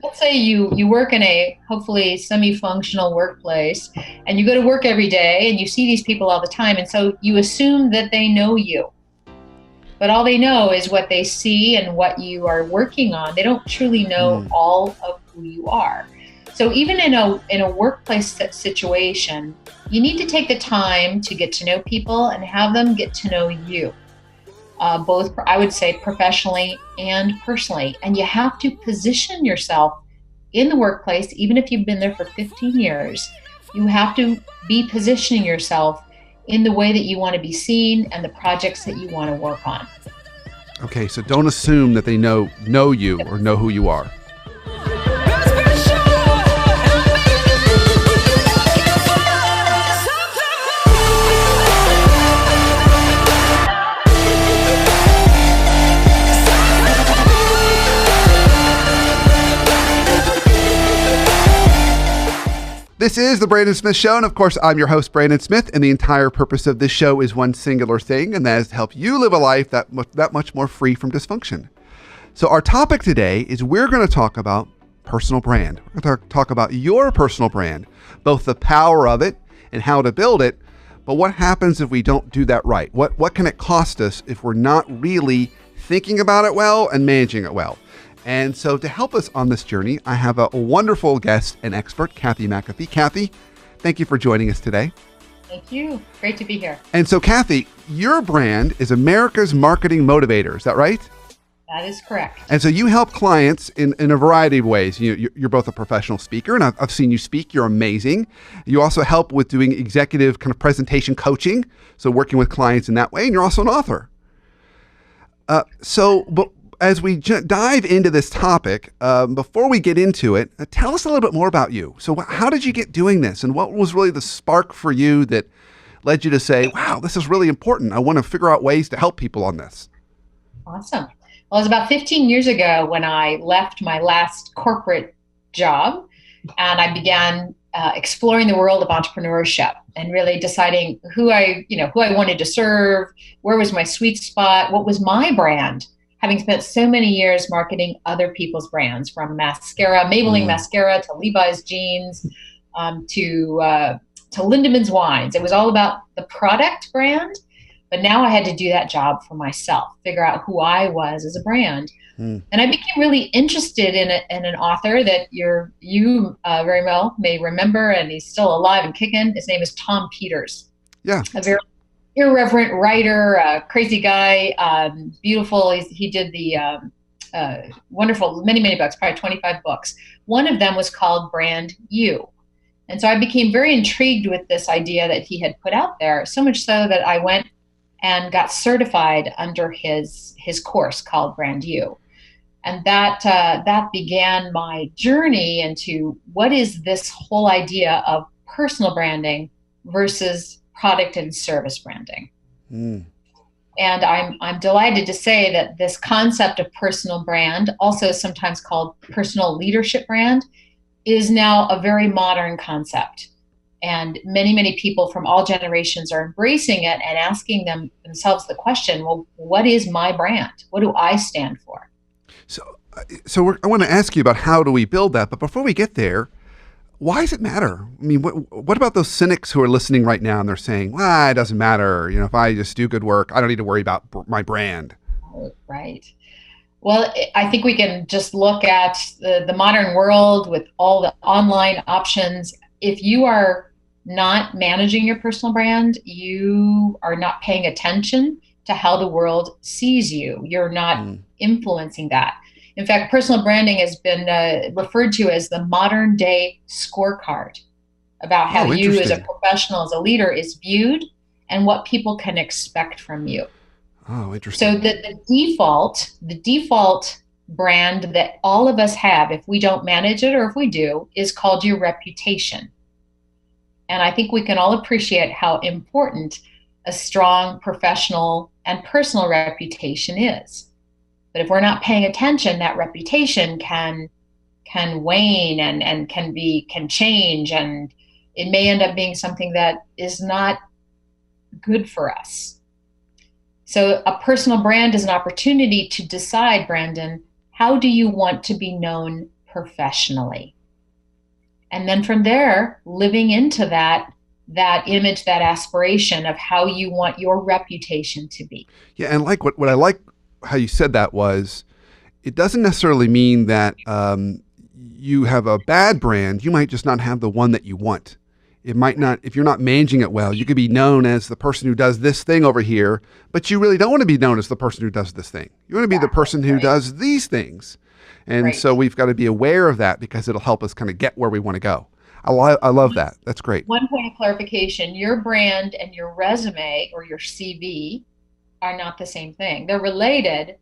let's say you work in a hopefully semi-functional workplace, and you go to work every day and you see these people all the time, and so you assume that they know you, but all they know is what they see and what you are working on. They don't truly know Mm. all of who you are. So even in a workplace situation, you need to take the time to get to know people and have them get to know you, both, I would say, professionally and personally. And you have to position yourself in the workplace, even if you've been there for 15 years. You have to be positioning yourself in the way that you want to be seen and the projects that you want to work on. Okay, so don't assume that they know you or know who you are. This is the Brandon Smith Show, and of course, I'm your host, Brandon Smith, and the entire purpose of this show is one singular thing, and that is to help you live a life that much more free from dysfunction. So our topic today is we're going to talk about personal brand. We're going to talk about your personal brand, both the power of it and how to build it, but what happens if we don't do that right? What can it cost us if we're not really thinking about it well and managing it well? And so to help us on this journey, I have a wonderful guest and expert, Kathy McAfee. Kathy, thank you for joining us today. Thank you. Great to be here. And so Kathy, your brand is America's Marketing Motivator. Is that right? That is correct. And so you help clients in a variety of ways. You're both a professional speaker, and I've seen you speak. You're amazing. You also help with doing executive kind of presentation coaching, so working with clients in that way, and you're also an author. But as we dive into this topic, before we get into it, tell us a little bit more about you. So how did you get doing this? And what was really the spark for you that led you to say, wow, this is really important. I want to figure out ways to help people on this. Awesome. Well, it was about 15 years ago when I left my last corporate job, and I began exploring the world of entrepreneurship and really deciding who I wanted to serve, where was my sweet spot, what was my brand. Having spent so many years marketing other people's brands, from mascara, Maybelline mascara, to Levi's jeans, to Lindemann's wines. It was all about the product brand, but now I had to do that job for myself, figure out who I was as a brand. And I became really interested in an author that you very well may remember, and he's still alive and kicking. His name is Tom Peters. Yeah. A very irreverent writer, crazy guy, beautiful. He did the wonderful, many books, probably 25 books. One of them was called Brand You. And so I became very intrigued with this idea that he had put out there, so much so that I went and got certified under his course called Brand You. And that began my journey into what is this whole idea of personal branding versus product and service branding. And I'm delighted to say that this concept of personal brand, also sometimes called personal leadership brand, is now a very modern concept. And many people from all generations are embracing it and asking themselves the question, well, what is my brand? What do I stand for? So I want to ask you about how do we build that, but before we get there, why does it matter? I mean, what about those cynics who are listening right now and they're saying, well, it doesn't matter. If I just do good work, I don't need to worry about my brand. Right. Well, I think we can just look at the modern world with all the online options. If you are not managing your personal brand, you are not paying attention to how the world sees you. You're not influencing that. In fact, personal branding has been referred to as the modern day scorecard about how you as a professional, as a leader, is viewed and what people can expect from you. Oh, interesting. So the default brand that all of us have, if we don't manage it or if we do, is called your reputation. And I think we can all appreciate how important a strong professional and personal reputation is. But if we're not paying attention, that reputation can wane and can change, and it may end up being something that is not good for us. So a personal brand is an opportunity to decide, Brandon, how do you want to be known professionally. And then from there, living into that image, that aspiration of how you want your reputation to be. Yeah, and like what I like how you said that was, it doesn't necessarily mean that you have a bad brand. You might just not have the one that you want. It might not, if you're not managing it well, you could be known as the person who does this thing over here, but you really don't want to be known as the person who does this thing. You want to be the person who does these things. And so we've got to be aware of that because it'll help us kind of get where we want to go. I love that. That's great. One point of clarification, your brand and your resume or your CV are not the same thing. They're related,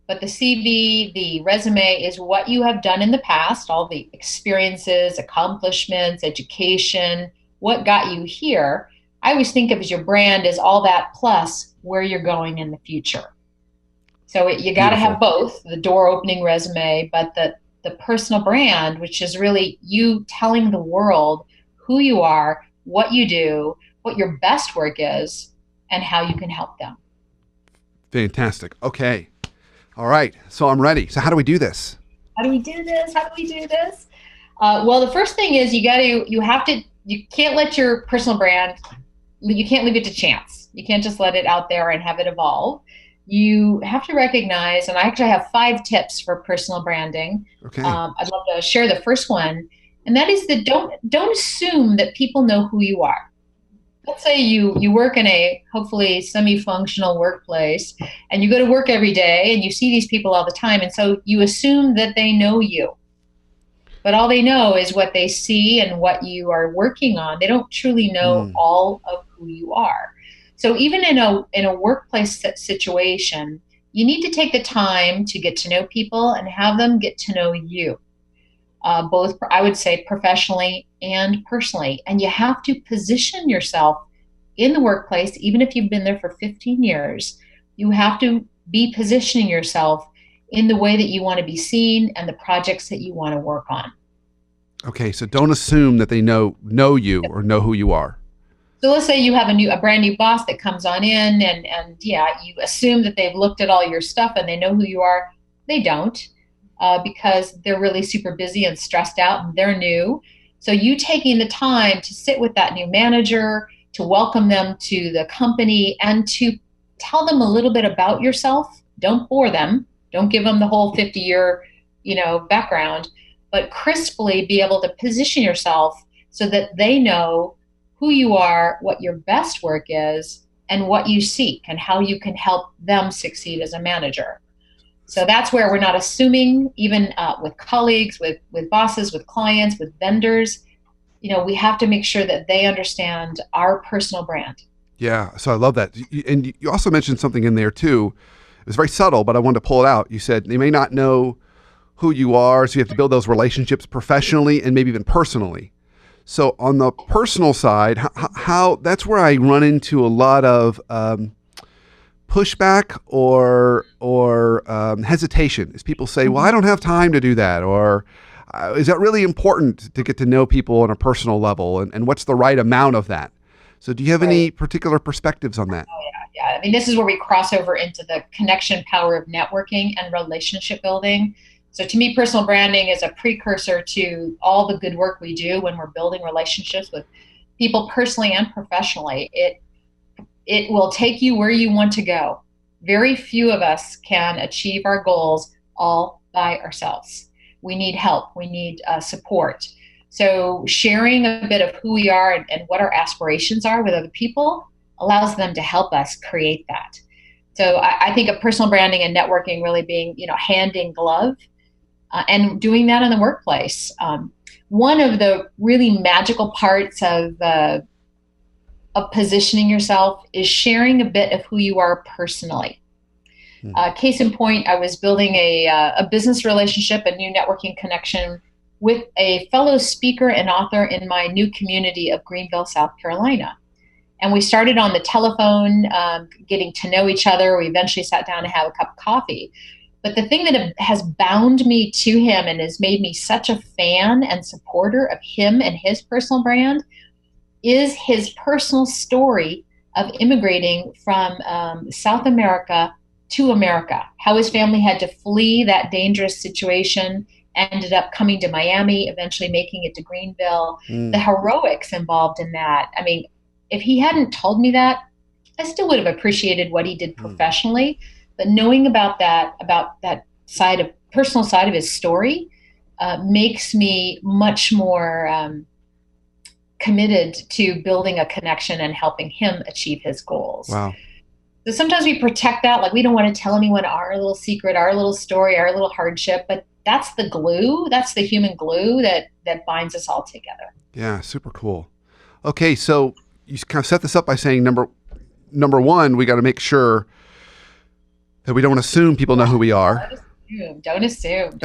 but the CV, the resume is what you have done in the past, all the experiences, accomplishments, education, what got you here. I always think of as your brand as all that plus where you're going in the future. So you got to have both, the door opening resume, but the personal brand, which is really you telling the world who you are, what you do, what your best work is, and how you can help them. Fantastic. Okay. All right. So I'm ready. So how do we do this? How do we do this? Well, the first thing is you can't let your personal brand, you can't leave it to chance. You can't just let it out there and have it evolve. You have to recognize, and I actually have 5 tips for personal branding. Okay. I'd love to share the first one, and that is that don't assume that people know who you are. Let's say you work in a hopefully semi-functional workplace, and you go to work every day, and you see these people all the time, and so you assume that they know you. But all they know is what they see and what you are working on. They don't truly know all of who you are. So even in a workplace situation, you need to take the time to get to know people and have them get to know you, both, I would say, professionally and personally. And you have to position yourself in the workplace, even if you've been there for 15 years, you have to be positioning yourself in the way that you want to be seen and the projects that you want to work on. Okay, so don't assume that they know you or know who you are. So let's say you have a brand new boss that comes on in and you assume that they've looked at all your stuff and they know who you are. They don't, because they're really super busy and stressed out and they're new. So you taking the time to sit with that new manager, to welcome them to the company and to tell them a little bit about yourself. Don't bore them. Don't give them the whole 50-year, background, but crisply be able to position yourself so that they know who you are, what your best work is, and what you seek, and how you can help them succeed as a manager. So that's where we're not assuming, even with colleagues, with bosses, with clients, with vendors. We have to make sure that they understand our personal brand. Yeah, so I love that. And you also mentioned something in there too. It was very subtle, but I wanted to pull it out. You said they may not know who you are, so you have to build those relationships professionally and maybe even personally. So on the personal side, how that's where I run into a lot of pushback or hesitation. Is people say, "Well, I don't have time to do that," or is that really important to get to know people on a personal level, and what's the right amount of that? So do you have any particular perspectives on that? Oh, yeah. I mean, this is where we cross over into the connection power of networking and relationship building. So to me, personal branding is a precursor to all the good work we do when we're building relationships with people personally and professionally. It will take you where you want to go. Very few of us can achieve our goals all by ourselves. We need help. We need support. So sharing a bit of who we are and what our aspirations are with other people allows them to help us create that. So I think of personal branding and networking really being, hand in glove. And doing that in the workplace. One of the really magical parts of positioning yourself is sharing a bit of who you are personally. Case in point, I was building a business relationship, a new networking connection with a fellow speaker and author in my new community of Greenville, South Carolina. And we started on the telephone, getting to know each other. We eventually sat down to have a cup of coffee. But the thing that has bound me to him and has made me such a fan and supporter of him and his personal brand is his personal story of immigrating from South America to America, how his family had to flee that dangerous situation ended up coming to Miami, eventually making it to Greenville. The Mm. heroics involved in that. I mean, if he hadn't told me that, I still would have appreciated what he did Mm. professionally. But knowing about that side of personal side of his story, makes me much more committed to building a connection and helping him achieve his goals. Wow. So sometimes we protect that, like we don't want to tell anyone our little secret, our little story, our little hardship, but that's the glue, that's the human glue that binds us all together. Yeah, super cool. Okay, so you kind of set this up by saying number one, we got to make sure that we don't assume people know who we are. Don't assume.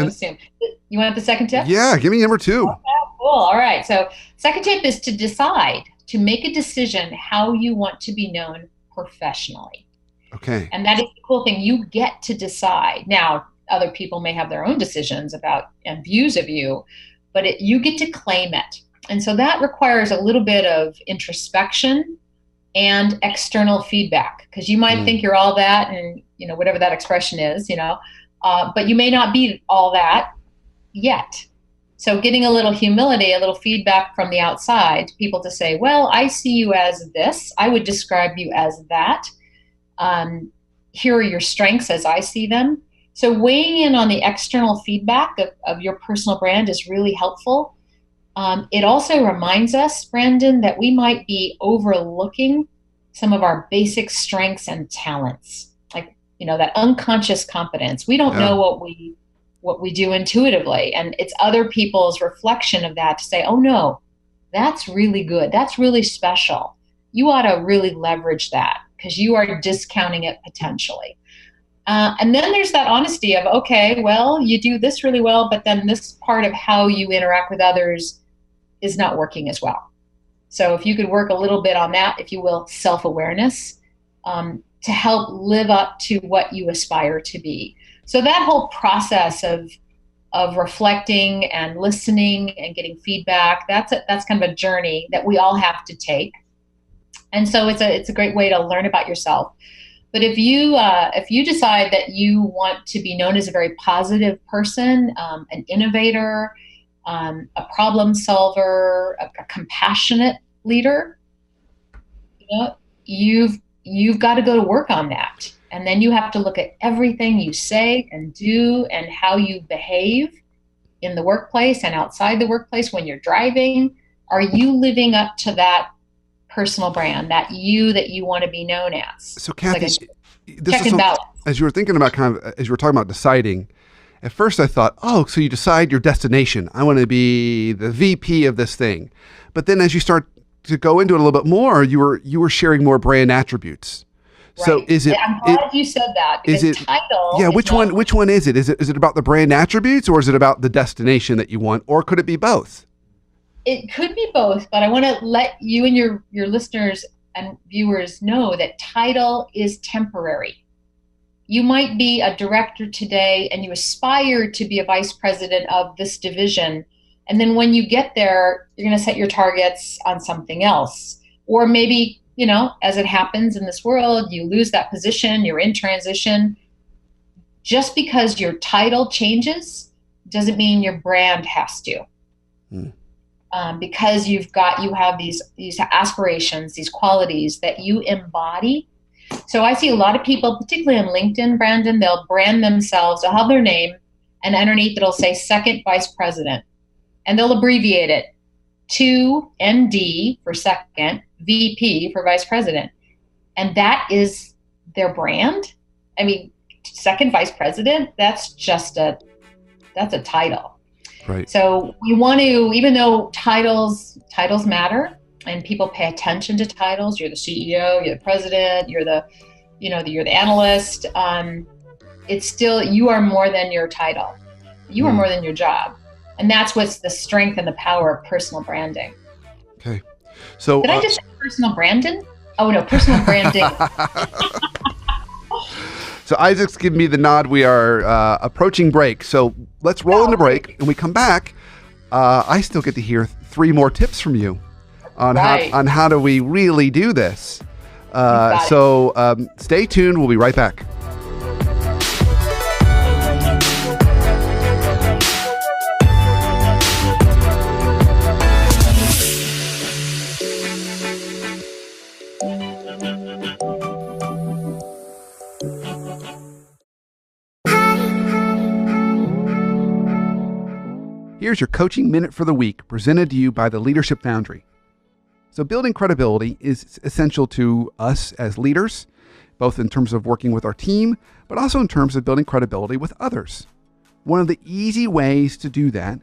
You want the second tip? Yeah, give me number 2. Okay, cool. All right. So second tip is to decide, to make a decision how you want to be known professionally. Okay. And that is the cool thing. You get to decide. Now, other people may have their own decisions about and views of you, but you get to claim it. And so that requires a little bit of introspection and external feedback, because you might think you're all that, and whatever that expression is, but you may not be all that yet. So getting a little humility, a little feedback from the outside, people to say, well, I see you as this. I would describe you as that. Here are your strengths as I see them. So weighing in on the external feedback of your personal brand is really helpful. It also reminds us, Brandon, that we might be overlooking some of our basic strengths and talents, like, that unconscious competence. We don't know what we do intuitively. And it's other people's reflection of that to say, oh no, that's really good. That's really special. You ought to really leverage that because you are discounting it potentially. And then there's that honesty of, okay, well, you do this really well, but then this part of how you interact with others is not working as well. So if you could work a little bit on that, if you will, self-awareness, to help live up to what you aspire to be. So that whole process of reflecting and listening and getting feedback, that's kind of a journey that we all have to take. And so it's a great way to learn about yourself. But if you decide that you want to be known as a very positive person, an innovator, a problem solver, a compassionate leader, you've got to go to work on that. And then you have to look at everything you say and do and how you behave in the workplace and outside the workplace when you're driving. Are you living up to that personal brand, that you want to be known as? So Kathy, as you were thinking about as you were talking about deciding, at first I thought, oh, so you decide your destination. I want to be the VP of this thing. But then as you start to go into it a little bit more, you were sharing more brand attributes. Right. So is it? I'm glad you said that, because title. Yeah. Which one is it? Is it about the brand attributes, or is it about the destination that you want, or could it be both? It could be both, but I want to let you and your listeners and viewers know that title is temporary. You might be a director today and you aspire to be a vice president of this division. And then when you get there, you're going to set your targets on something else. Or maybe, as it happens in this world, you lose that position, you're in transition. Just because your title changes doesn't mean your brand has to. Because you have these aspirations, these qualities that you embody. So I see a lot of people, particularly on LinkedIn, Brandon, they'll brand themselves, they'll have their name, and underneath it'll say second vice president. And they'll abbreviate it to ND for second, VP for vice president. And that is their brand. I mean, second vice president, that's a title. Right. So we want to, even though titles matter and people pay attention to titles, you're the CEO, you're the president, you're the analyst. It's still, you are more than your title. You are more than your job. And that's what's the strength and the power of personal branding. Okay. So did I just say personal branding? Oh no, personal branding. So Isaac's giving me the nod. We are approaching break. So let's roll into break. And we come back. I still get to hear 3 more tips from you on how do we really do this. So stay tuned. We'll be right back. Here's your coaching minute for the week, presented to you by the Leadership Foundry. So building credibility is essential to us as leaders, both in terms of working with our team, but also in terms of building credibility with others. One of the easy ways to do that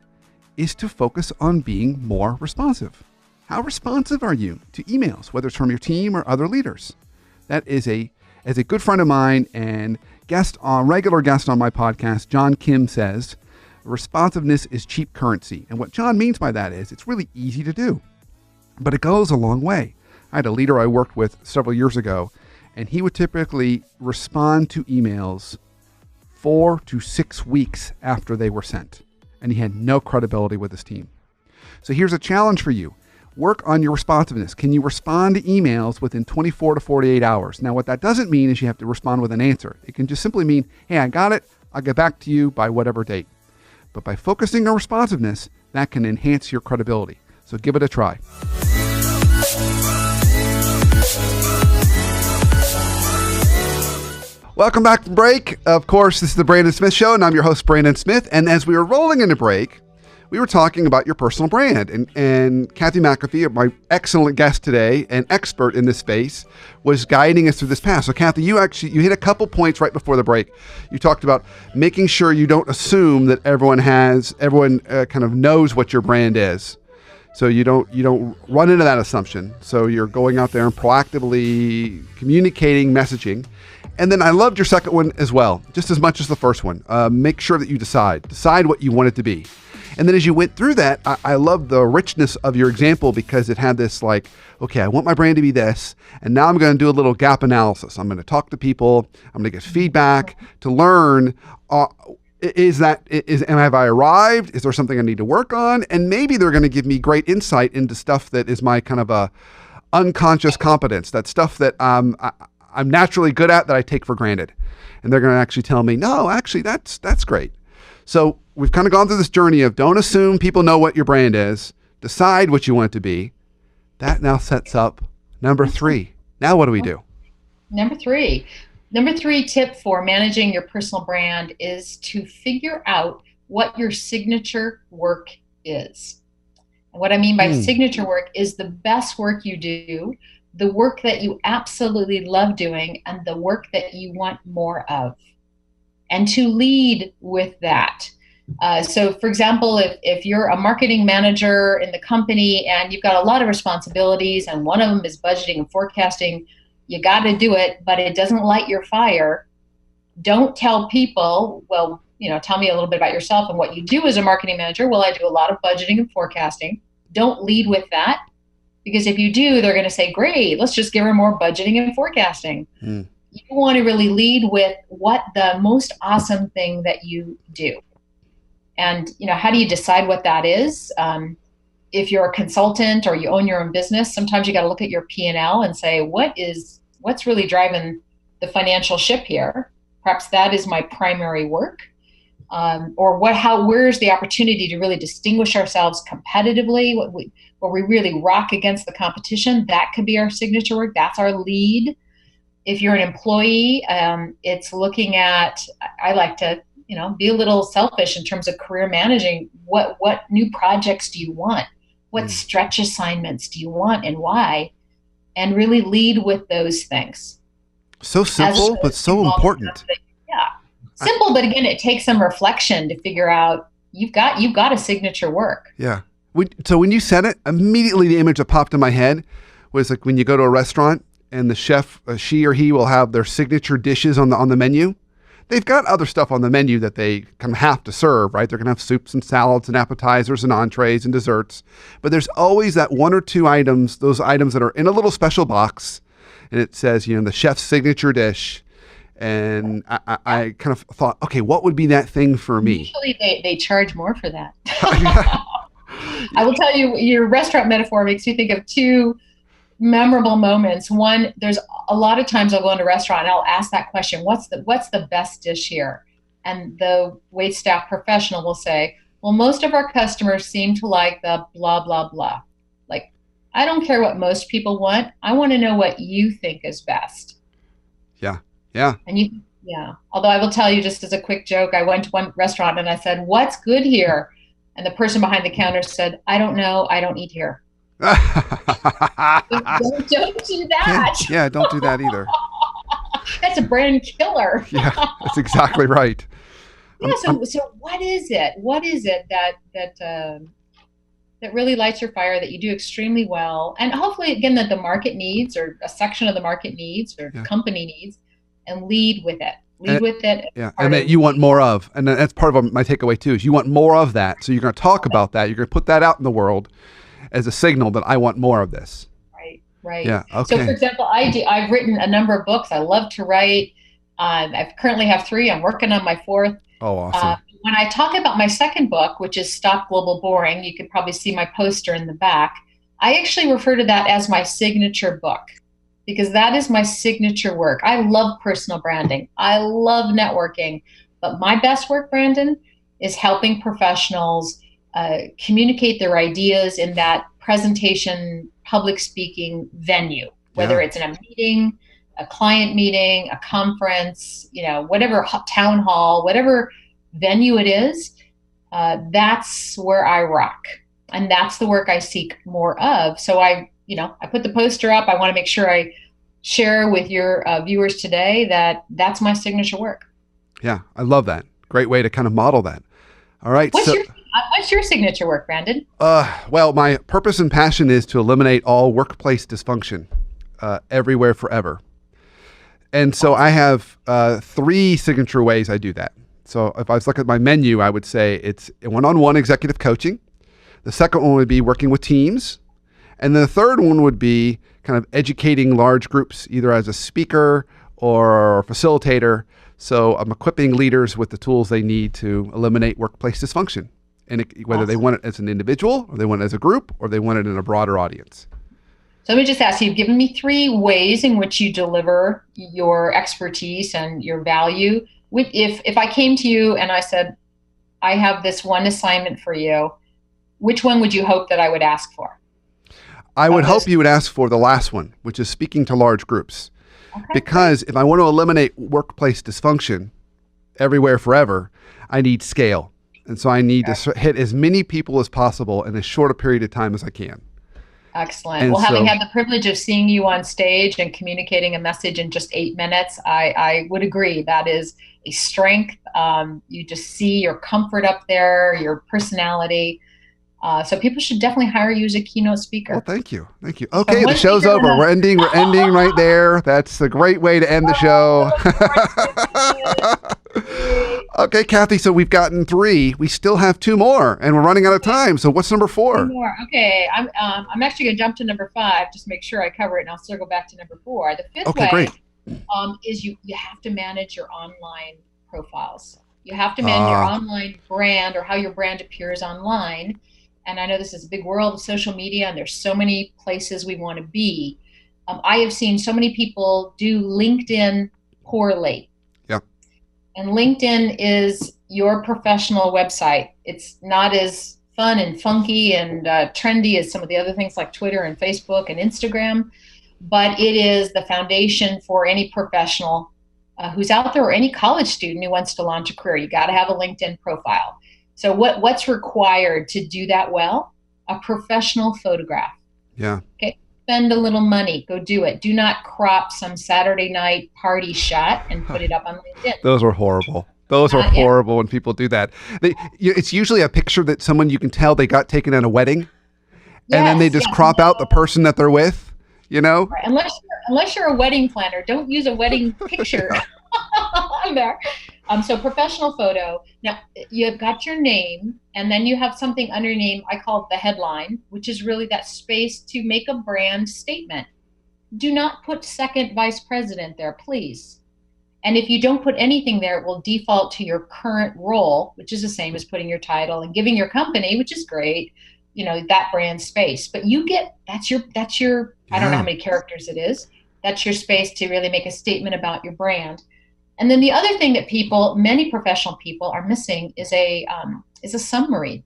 is to focus on being more responsive. How responsive are you to emails, whether it's from your team or other leaders? That is as a good friend of mine and regular guest on my podcast, John Kim, says, responsiveness is cheap currency. And what John means by that is it's really easy to do, but it goes a long way. I had a leader I worked with several years ago, and he would typically respond to emails 4 to 6 weeks after they were sent, and he had no credibility with his team. So here's a challenge for you. Work on your responsiveness. Can you respond to emails within 24 to 48 hours? Now, what that doesn't mean is you have to respond with an answer. It can just simply mean, hey, I got it. I'll get back to you by whatever date. But by focusing on responsiveness, that can enhance your credibility. So give it a try. Welcome back from break. Of course, this is the Brandon Smith Show, and I'm your host, Brandon Smith. And as we were rolling into break, we were talking about your personal brand. And Kathy McAfee, my excellent guest today, an expert in this space, was guiding us through this path. So Kathy, you hit a couple points right before the break. You talked about making sure you don't assume that everyone kind of knows what your brand is. So you don't run into that assumption. So you're going out there and proactively communicating messaging. And then I loved your second one as well, just as much as the first one. Make sure that you decide what you want it to be. And then as you went through that, I love the richness of your example, because it had this like, okay, I want my brand to be this, and now I'm going to do a little gap analysis. I'm going to talk to people. I'm going to get feedback to learn, have I arrived? Is there something I need to work on? And maybe they're going to give me great insight into stuff that is my kind of a unconscious competence, that stuff that I'm naturally good at that I take for granted. And they're going to actually tell me, no, actually, that's great. So we've kind of gone through this journey of don't assume people know what your brand is. Decide what you want it to be. That now sets up number 3. Now what do we do? Number three tip for managing your personal brand is to figure out what your signature work is. And what I mean by signature work is the best work you do, the work that you absolutely love doing, and the work that you want more of, and to lead with that. So for example, if you're a marketing manager in the company and you've got a lot of responsibilities and one of them is budgeting and forecasting, you got to do it, but it doesn't light your fire. Don't tell people, well, tell me a little bit about yourself and what you do as a marketing manager. Well, I do a lot of budgeting and forecasting. Don't lead with that, because if you do, they're going to say, great, let's just give her more budgeting and forecasting. You want to really lead with what the most awesome thing that you do. And, how do you decide what that is? If you're a consultant or you own your own business, sometimes you got to look at your P&L and say, what's really driving the financial ship here? Perhaps that is my primary work. Where's the opportunity to really distinguish ourselves competitively, where we really rock against the competition? That could be our signature work. That's our lead. If you're an employee, it's looking at, I like to, be a little selfish in terms of career managing. What new projects do you want? What stretch assignments do you want, and why? And really lead with those things. So simple, but so important. Simple, but again, it takes some reflection to figure out you've got a signature work. Yeah. So when you said it, immediately the image that popped in my head was like when you go to a restaurant and the chef, she or he, will have their signature dishes on the menu. They've got other stuff on the menu that they kind of have to serve, right? They're going to have soups and salads and appetizers and entrees and desserts. But there's always that one or two items, those items that are in a little special box, and it says, the chef's signature dish. And I kind of thought, okay, what would be that thing for me? Usually they charge more for that. I will tell you, your restaurant metaphor makes me think of 2 memorable moments. One, there's a lot of times I'll go into a restaurant and I'll ask that question, what's the best dish here? And the waitstaff professional will say, well, most of our customers seem to like the blah, blah, blah. Like, I don't care what most people want. I want to know what you think is best. Yeah. Yeah. Although I will tell you, just as a quick joke, I went to one restaurant and I said, what's good here? And the person behind the counter said, I don't know, I don't eat here. Don't do that. Yeah, don't do that either. That's a brand killer. Yeah, that's exactly right. Yeah. So what is it? What is it that really lights your fire, that you do extremely well, and hopefully again that the market needs, or a section of the market needs, or company needs, and lead with it. Yeah, and that you want more of, and that's part of my takeaway too. Is you want more of that, so you're going to talk about that. You're going to put that out in the world as a signal that I want more of this. Right. Yeah. Okay. So, for example, I've written a number of books. I love to write. I currently have 3. I'm working on my 4th. Oh, awesome. When I talk about my second book, which is Stop Global Boring, you could probably see my poster in the back. I actually refer to that as my signature book, because that is my signature work. I love personal branding. I love networking. But my best work, Brandon, is helping professionals communicate their ideas in that presentation, public speaking venue, whether it's in a meeting, a client meeting, a conference, whatever town hall, whatever venue it is, that's where I rock. And that's the work I seek more of. So I put the poster up. I want to make sure I share with your viewers today that that's my signature work. Yeah, I love that. Great way to kind of model that. All right. What's your signature work, Brandon? Well, my purpose and passion is to eliminate all workplace dysfunction everywhere, forever. And so I have 3 signature ways I do that. So if I was looking at my menu, I would say it's one-on-one executive coaching. The second one would be working with teams. And then the third one would be kind of educating large groups, either as a speaker or a facilitator. So I'm equipping leaders with the tools they need to eliminate workplace dysfunction. And whether they want it as an individual, or they want it as a group, or they want it in a broader audience. So let me just ask you, you've given me 3 ways in which you deliver your expertise and your value. If I came to you and I said, I have this one assignment for you, which one would you hope that I would ask for? I would hope you would ask for the last one, which is speaking to large groups. Okay. Because if I want to eliminate workplace dysfunction everywhere, forever, I need scale. And so I need to hit as many people as possible in as short a period of time as I can. Excellent. Well, having had the privilege of seeing you on stage and communicating a message in just 8 minutes, I would agree that is a strength. You just see your comfort up there, your personality. So people should definitely hire you as a keynote speaker. Well, thank you. Thank you. Okay, the show's over. We're ending right there. That's a great way to end the show. Okay, Kathy, so we've gotten 3. We still have 2 more, and we're running out of time. So what's number 4? 2 more. Okay, I'm actually going to jump to number 5, just make sure I cover it, and I'll circle back to number 4. The 5th way great. Is you have to manage your online profiles. You have to manage your online brand, or how your brand appears online. And I know this is a big world of social media, and there's so many places we want to be. I have seen so many people do LinkedIn poorly. Yeah. And LinkedIn is your professional website. It's not as fun and funky and trendy as some of the other things like Twitter and Facebook and Instagram, but it is the foundation for any professional who's out there, or any college student who wants to launch a career. You got to have a LinkedIn profile. So what's required to do that well? A professional photograph. Yeah. Okay. Spend a little money. Go do it. Do not crop some Saturday night party shot and put it up on LinkedIn. Those are horrible. Those are horrible when people do that. It's usually a picture that someone you can tell they got taken at a wedding, and then they just crop out the person that they're with. Right. Unless you're a wedding planner, don't use a wedding picture on there. So professional photo. Now you've got your name, and then you have something under your name. I call it the headline, which is really that space to make a brand statement. Do not put second vice president there, please. And if you don't put anything there, it will default to your current role, which is the same as putting your title and giving your company, which is great, that brand space. But that's your I don't know how many characters it is. That's your space to really make a statement about your brand. And then the other thing that many professional people are missing is a summary.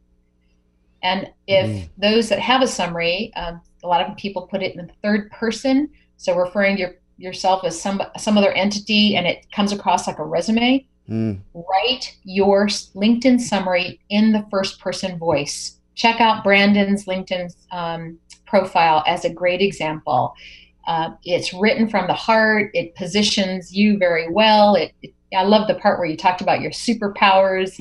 And if those that have a summary, a lot of people put it in the third person, so referring to yourself as some other entity, and it comes across like a resume. Write your LinkedIn summary in the first person voice. Check out Brandon's LinkedIn profile as a great example. It's written from the heart. It positions you very well. I love the part where you talked about your superpowers.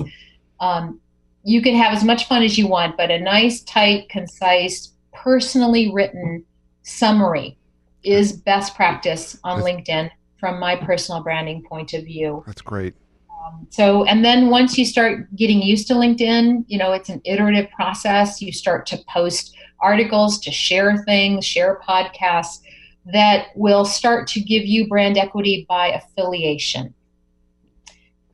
You can have as much fun as you want, but a nice, tight, concise, personally written summary is best practice on LinkedIn from my personal branding point of view. That's great. And then once you start getting used to LinkedIn, it's an iterative process. You start to post articles, to share things, share podcasts that will start to give you brand equity by affiliation.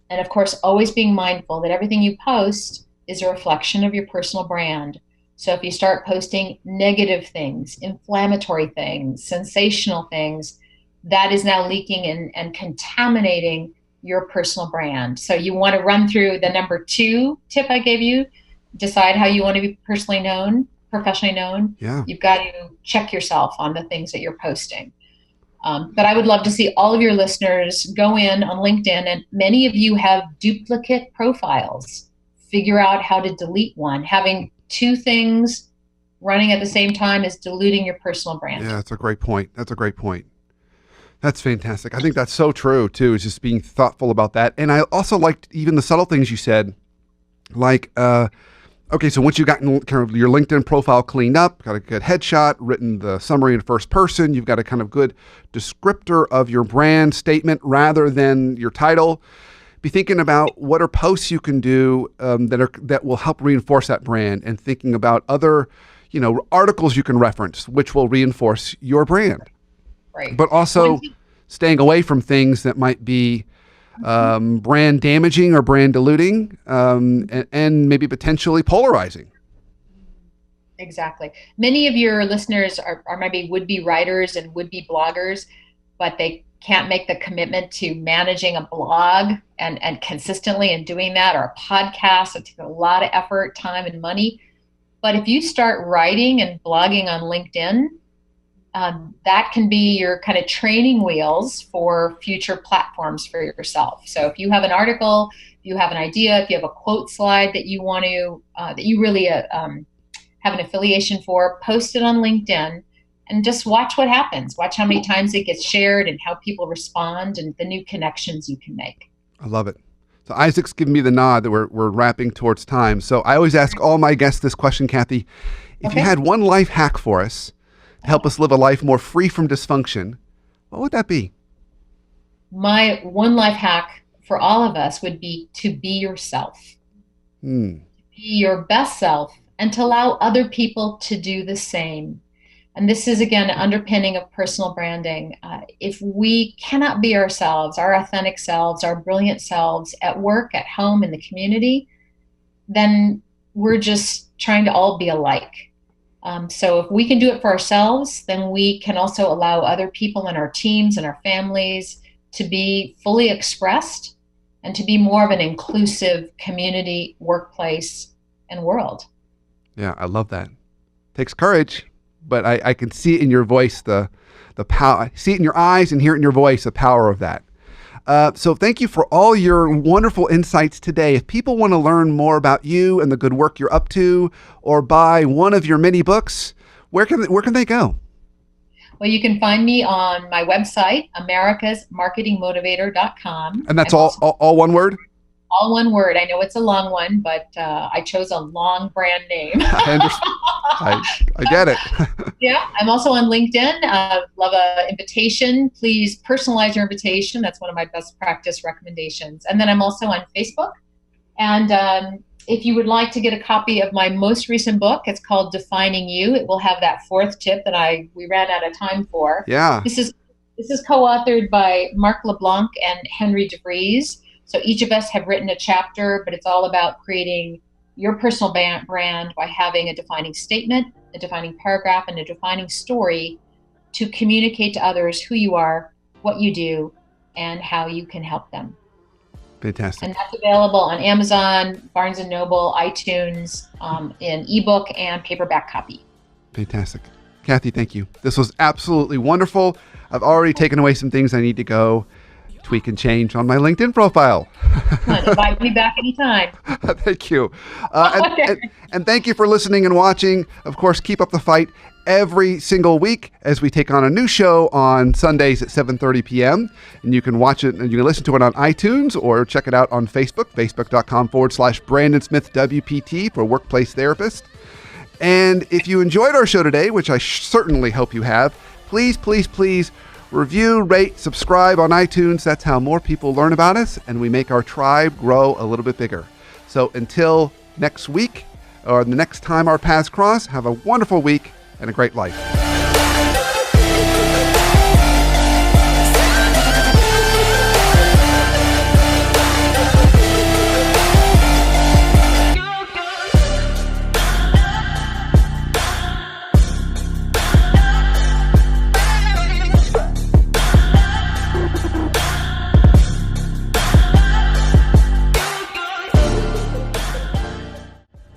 And of course, always being mindful that everything you post is a reflection of your personal brand. So if you start posting negative things, inflammatory things, sensational things, that is now leaking and contaminating your personal brand. So you want to run through the number 2 tip I gave you. Decide how you want to be professionally known. Yeah. You've got to check yourself on the things that you're posting. But I would love to see all of your listeners go in on LinkedIn, and many of you have duplicate profiles. Figure out how to delete one. Having 2 things running at the same time is diluting your personal brand. Yeah, that's a great point. That's fantastic. I think that's so true too, is just being thoughtful about that. And I also liked even the subtle things you said, like, okay, so once you've gotten kind of your LinkedIn profile cleaned up, got a good headshot, written the summary in first person, you've got a kind of good descriptor of your brand statement rather than your title. Be thinking about what are posts you can do that will help reinforce that brand, and thinking about other, articles you can reference, which will reinforce your brand. Right. But also staying away from things that might be brand damaging or brand diluting, and maybe potentially polarizing. Exactly. Many of your listeners are maybe would-be writers and would-be bloggers, but they can't make the commitment to managing a blog and consistently and doing that, or a podcast. It takes a lot of effort, time, and money. But if you start writing and blogging on LinkedIn, that can be your kind of training wheels for future platforms for yourself. So if you have an article, if you have an idea, if you have a quote slide that you want to, that you really have an affiliation for, post it on LinkedIn and just watch what happens. Watch how many times it gets shared and how people respond and the new connections you can make. I love it. So Isaac's giving me the nod that we're wrapping towards time. So I always ask all my guests this question, Kathy. If you had one life hack for us, help us live a life more free from dysfunction, what would that be? My one life hack for all of us would be to be yourself. Be your best self, and to allow other people to do the same. And this is, again, an underpinning of personal branding. If we cannot be ourselves, our authentic selves, our brilliant selves at work, at home, in the community, then we're just trying to all be alike. So if we can do it for ourselves, then we can also allow other people in our teams and our families to be fully expressed and to be more of an inclusive community, workplace, and world. Yeah, I love that. Takes courage, but I can see it in your voice, the power. I see it in your eyes and hear it in your voice, the power of that. So thank you for all your wonderful insights today. If people want to learn more about you and the good work you're up to, or buy one of your many books, where can they go? Well, you can find me on my website, americasmarketingmotivator.com. And that's all one word? All one word. I know it's a long one, but I chose a long brand name. I understand. I get it. Yeah. I'm also on LinkedIn. Love an invitation. Please personalize your invitation. That's one of my best practice recommendations. And then I'm also on Facebook. And if you would like to get a copy of my most recent book, it's called Defining You. It will have that 4th tip that we ran out of time for. Yeah. This is co-authored by Mark LeBlanc and Henry DeVries. So each of us have written a chapter, but it's all about creating your personal brand by having a defining statement, a defining paragraph, and a defining story to communicate to others who you are, what you do, and how you can help them. Fantastic. And that's available on Amazon, Barnes & Noble, iTunes, in ebook and paperback copy. Fantastic. Kathy, thank you. This was absolutely wonderful. I've already taken away some things I need to go tweak and change on my LinkedIn profile. Invite me back anytime. Thank you. And thank you for listening and watching. Of course, keep up the fight every single week as we take on a new show on Sundays at 7:30 p.m. And you can watch it and you can listen to it on iTunes or check it out on Facebook, facebook.com/Brandon Smith WPT for Workplace Therapist. And if you enjoyed our show today, which I certainly hope you have, please review, rate, subscribe on iTunes. That's how more people learn about us and we make our tribe grow a little bit bigger. So until next week or the next time our paths cross, have a wonderful week and a great life.